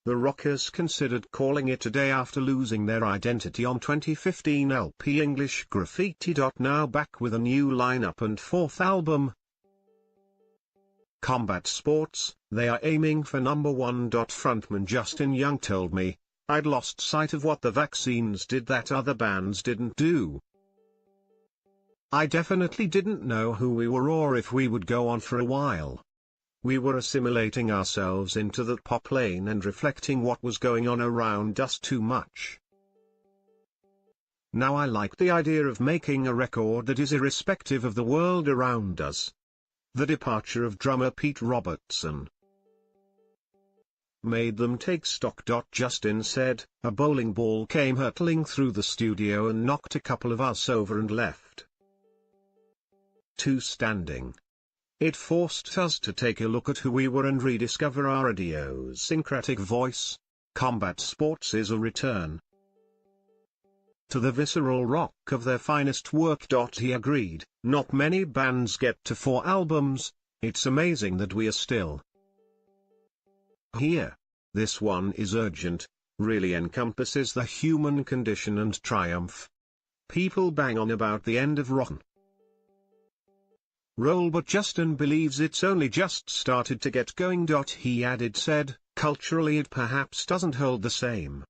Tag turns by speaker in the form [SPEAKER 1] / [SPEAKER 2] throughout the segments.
[SPEAKER 1] The rockers considered calling it a day after losing their identity on 2015 LP English Graffiti.Now back with a new lineup and fourth album. Combat sports, they are aiming for #1. Frontman Justin You told me, "I'd lost sight of what the vaccines did that other bands didn't do. I definitely didn't know who we were or if we would go on for a while. We were assimilating ourselves into that pop lane and reflecting what was going on around us too much. Now I like the idea of making a record that is irrespective of the world around us." The departure of drummer Pete Robertson made them take stock. Justin said, "A bowling ball came hurtling through the studio and knocked a couple of us over and left two standing. It forced us to take a look at who we were and rediscover our idiosyncratic voice. Combat sports is a return to the visceral rock of their finest work." He agreed, "Not many bands get to 4 albums, it's amazing that we are still here. This one is urgent, really encompasses the human condition and triumph. People bang on about the end of rock and roll, but Justin believes it's only just started to get going." He added, "Culturally it perhaps doesn't hold the same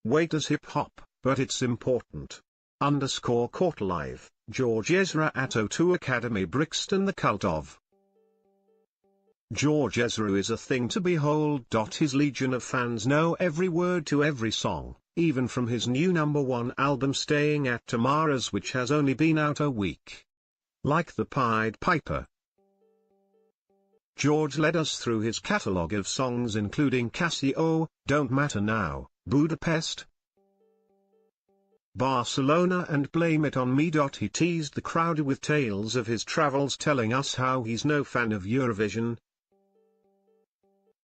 [SPEAKER 1] weight as hip-hop, but it's important." Caught live, George Ezra at O2 Academy Brixton. The cult of George Ezra is a thing to behold. His legion of fans know every word to every song, even from his new #1 album Staying at Tamara's, which has only been out a week. Like the Pied Piper, George led us through his catalogue of songs including Casio, Don't Matter Now, Budapest, Barcelona and Blame It On Me. He teased the crowd with tales of his travels, telling us how he's no fan of Eurovision,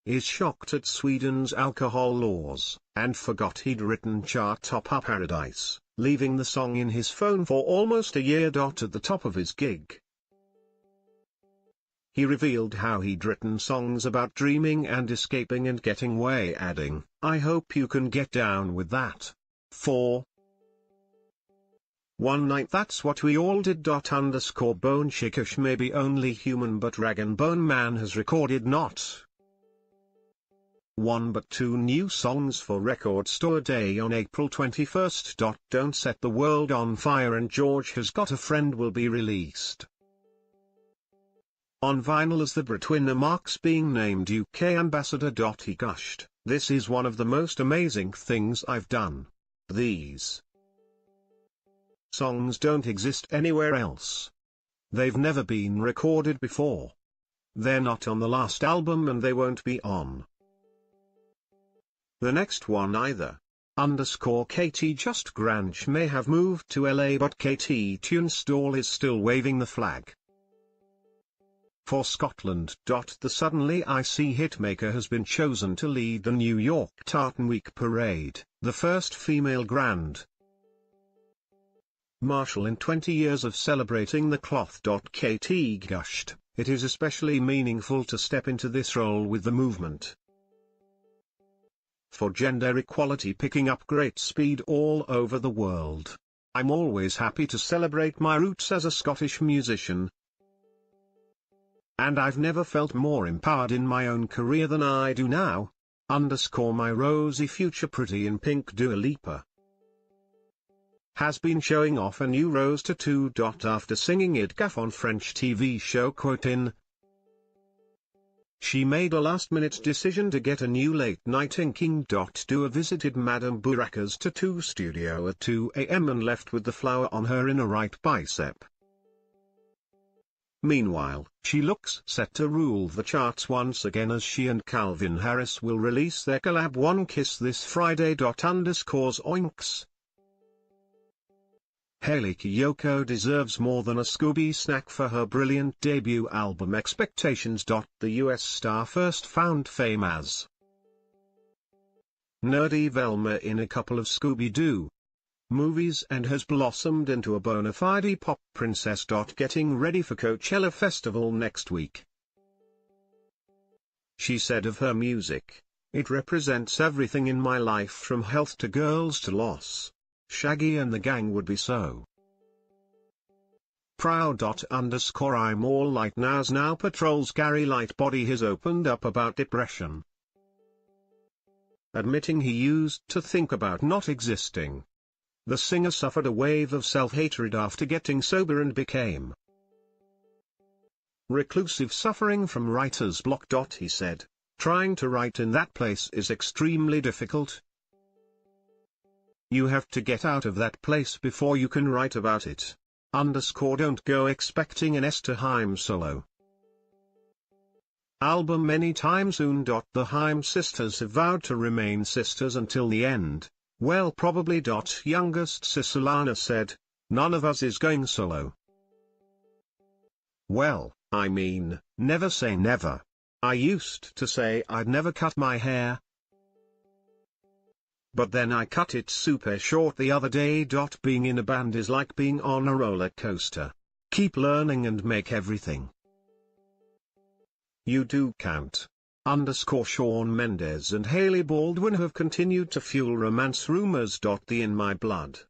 [SPEAKER 1] is shocked at Sweden's alcohol laws, and forgot he'd written chart topper Paradise, leaving the song in his phone for almost a year. At the top of his gig, he revealed how he'd written songs about dreaming and escaping and getting away, adding, "I hope you can get down with that. For one night that's what we all did." Bone Chickish may be only human, but Rag and Bone Man has recorded not 1 but 2 new songs for Record Store Day on April 21st. Don't Set the World on Fire and George Has Got a Friend will be released on vinyl as the Britwinner marks being named UK ambassador. He gushed, "This is one of the most amazing things I've done. These songs don't exist anywhere else. They've never been recorded before. They're not on the last album and they won't be on the next one either." KT Just Grange may have moved to LA, but KT Tunstall is still waving the flag for Scotland. The suddenly icy hitmaker has been chosen to lead the New York Tartan Week Parade, the first female grand marshal in 20 years of celebrating the cloth. KT gushed, "It is especially meaningful to step into this role with the movement for gender equality picking up great speed all over the world. I'm always happy to celebrate my roots as a Scottish musician, and I've never felt more empowered in my own career than I do now." My rosy future pretty in pink Dua Lipa has been showing off a new rose tattoo. After singing it gaff on French TV show Quotin, she made a last-minute decision to get a new late-night inking. Dua visited Madame Buraka's tattoo studio at 2 a.m. and left with the flower on her inner right bicep. Meanwhile, she looks set to rule the charts once again as she and Calvin Harris will release their collab One Kiss this Friday. Oinks. Hayley Kiyoko deserves more than a Scooby snack for her brilliant debut album Expectations. The US star first found fame as nerdy Velma in a couple of Scooby-Doo movies and has blossomed into a bona fide pop princess. Getting ready for Coachella Festival next week, she said of her music, It represents everything in my life from health to girls to loss. Shaggy and the gang would be so proud. I'm all light now patrols Gary Lightbody has opened up about depression, admitting he used to think about not existing. The singer suffered a wave of self-hatred after getting sober and became reclusive, suffering from writer's block. He said, "Trying to write in that place is extremely difficult. You have to get out of that place before you can write about it." Don't go expecting an Esther Haim solo album anytime soon. The Haim sisters have vowed to remain sisters until the end. Well, probably. Youngest sister Lana said, "None of us is going solo." Well, I mean, never say never. I used to say I'd never cut my hair, but then I cut it super short the other day. Being in a band is like being on a roller coaster. Keep learning and make everything you do count. Shawn Mendes and Hailey Baldwin have continued to fuel romance rumors. The In My Blood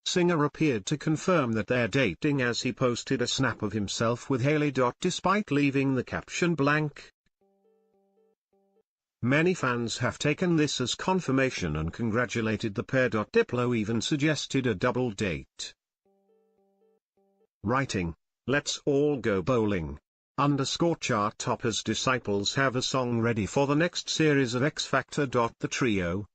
[SPEAKER 1] singer appeared to confirm that they're dating as he posted a snap of himself with Hailey. Despite leaving the caption blank, many fans have taken this as confirmation and congratulated the pair. Diplo even suggested a double date, writing, "Let's all go bowling." Chart toppers disciples have a song ready for the next series of X Factor. The trio,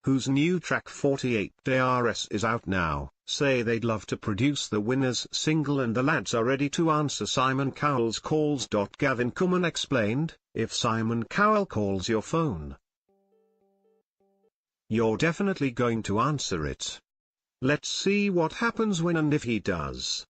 [SPEAKER 1] whose new track 48 DRS is out now, say they'd love to produce the winner's single, and the lads are ready to answer Simon Cowell's calls. Gavin Cummon explained, "If Simon Cowell calls your phone, you're definitely going to answer it. Let's see what happens when and if he does."